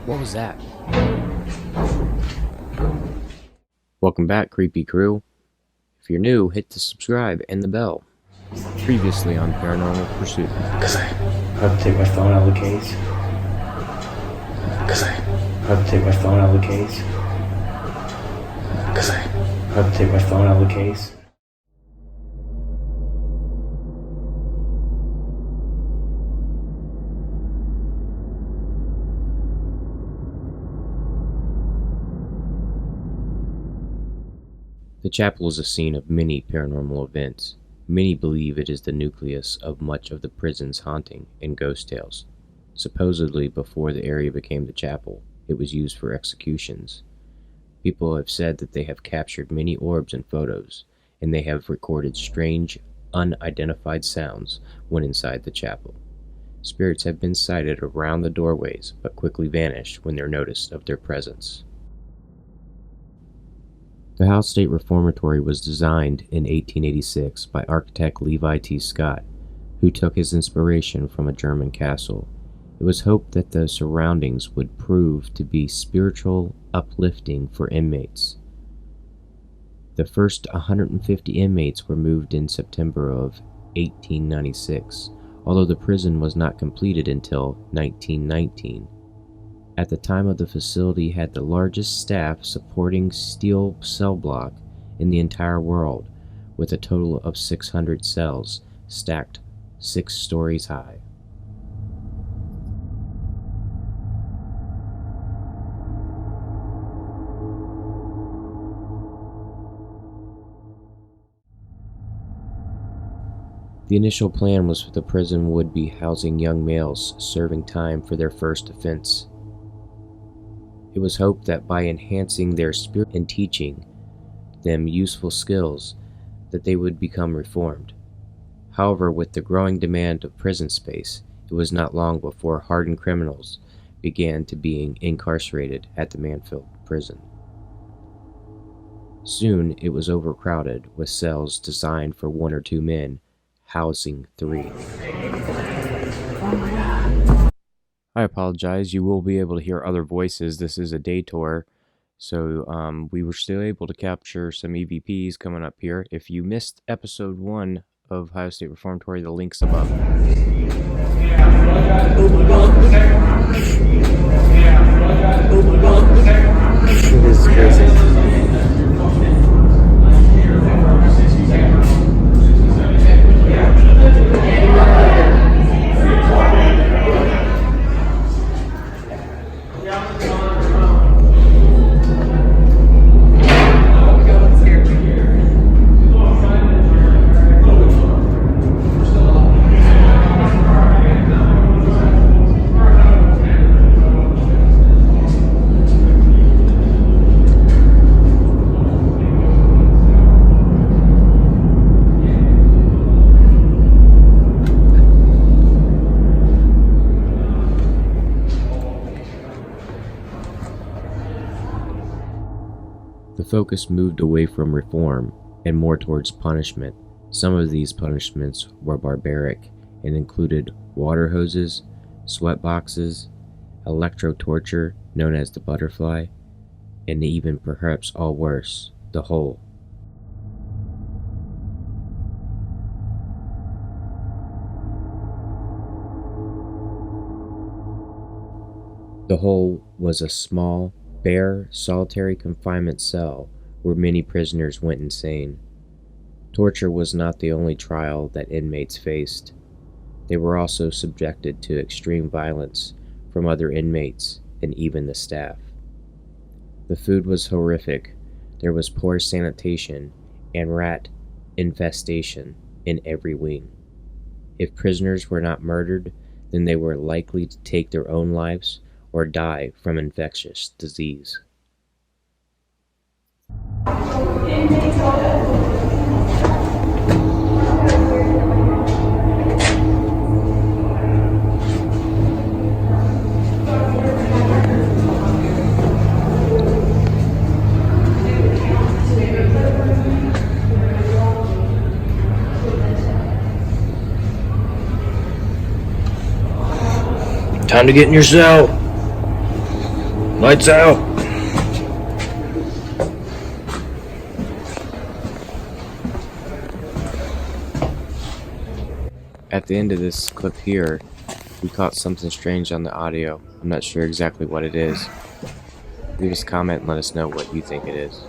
What was that? Welcome back, creepy crew. If you're new, hit the subscribe and the bell. Previously on Paranormal Pursuit. Because I have to take my phone out of the case. Because I have to take my phone out of the case. Because I have to take my phone out of the case. The chapel is a scene of many paranormal events. Many believe it is the nucleus of much of the prison's haunting and ghost tales. Supposedly, before the area became the chapel, it was used for executions. People have said that they have captured many orbs and photos, and they have recorded strange, unidentified sounds when inside the chapel. Spirits have been sighted around the doorways, but quickly vanish when they're noticed of their presence. The Ohio State Reformatory was designed in 1886 by architect Levi T. Scott, who took his inspiration from a German castle. It was hoped that the surroundings would prove to be spiritual uplifting for inmates. The first 150 inmates were moved in September of 1896, although the prison was not completed until 1919. At the time of the facility had the largest staff supporting steel cell block in the entire world, with a total of 600 cells stacked 6 stories high. The initial plan was the prison would be housing young males serving time for their first offense. It was hoped that by enhancing their spirit and teaching them useful skills, that they would become reformed. However, with the growing demand of prison space, it was not long before hardened criminals began to being incarcerated at the Mansfield prison. Soon it was overcrowded with cells designed for 1 or 2 men, housing 3. I apologize, you will be able to hear other voices. This is a day tour, so we were still able to capture some EVPs coming up here. If you missed episode 1 of Ohio State Reformatory, the link's above. This is crazy. The focus moved away from reform and more towards punishment. Some of these punishments were barbaric and included water hoses, sweat boxes, electro-torture known as the butterfly, and even perhaps all worse, the hole. The hole was a small, bare, solitary confinement cell where many prisoners went insane. Torture was not the only trial that inmates faced. They were also subjected to extreme violence from other inmates and even the staff. The food was horrific. There was poor sanitation and rat infestation in every wing. If prisoners were not murdered, then they were likely to take their own lives or die from infectious disease. Time to get in your cell. Lights out! At the end of this clip here, we caught something strange on the audio. I'm not sure exactly what it is. Leave us a comment and let us know what you think it is.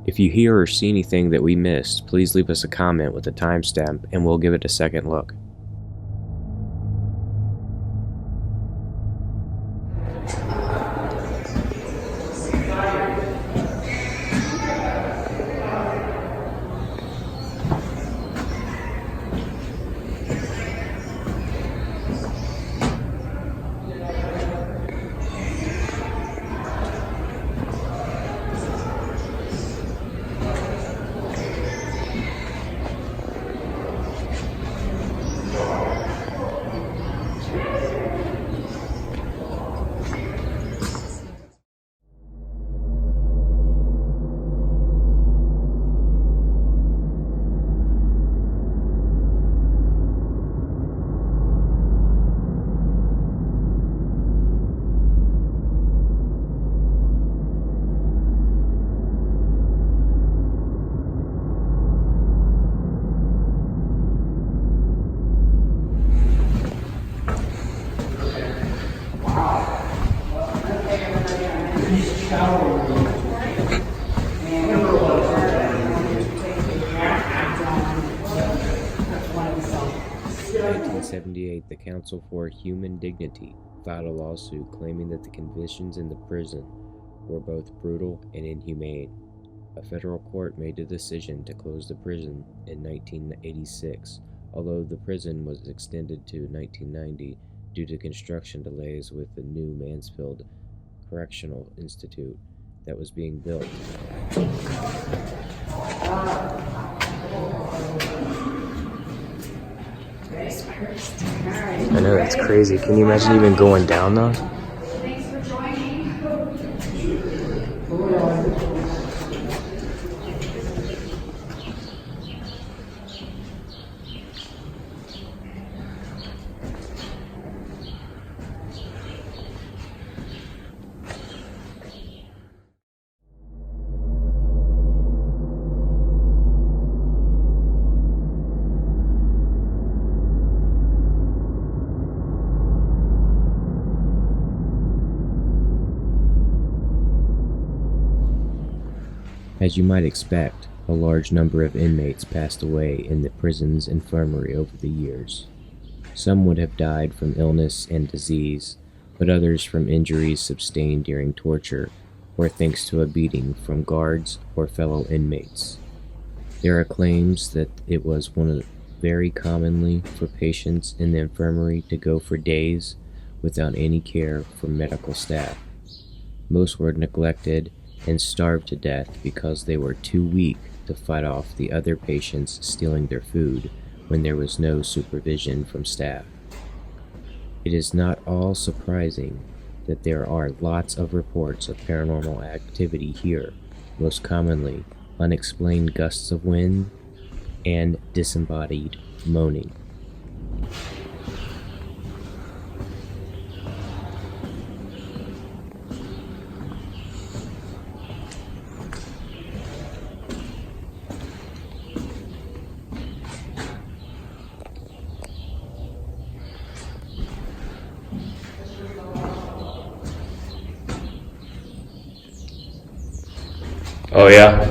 If you hear or see anything that we missed, please leave us a comment with a timestamp and we'll give it a second look. In 1978, the Council for Human Dignity filed a lawsuit claiming that the conditions in the prison were both brutal and inhumane. A federal court made the decision to close the prison in 1986, although the prison was extended to 1990 due to construction delays with the new Mansfield Correctional Institute that was being built. I know, that's crazy. Can you imagine even going down those? Thanks for joining. As you might expect, a large number of inmates passed away in the prison's infirmary over the years. Some would have died from illness and disease, but others from injuries sustained during torture or thanks to a beating from guards or fellow inmates. There are claims that it was very commonly for patients in the infirmary to go for days without any care from medical staff. Most were neglected and starved to death because they were too weak to fight off the other patients stealing their food when there was no supervision from staff. It is not all surprising that there are lots of reports of paranormal activity here, most commonly unexplained gusts of wind and disembodied moaning. Oh yeah?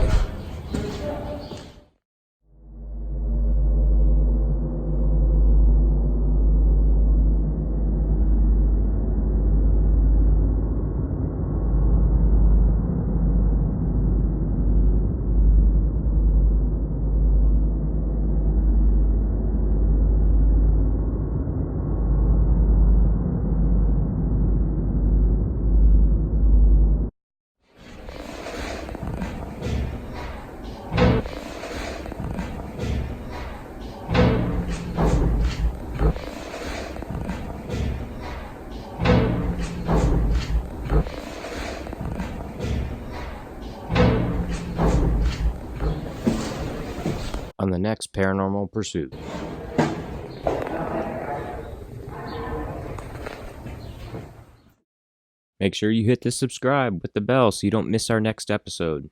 on the next Paranormal Pursuit. Make sure you hit the subscribe with the bell so you don't miss our next episode.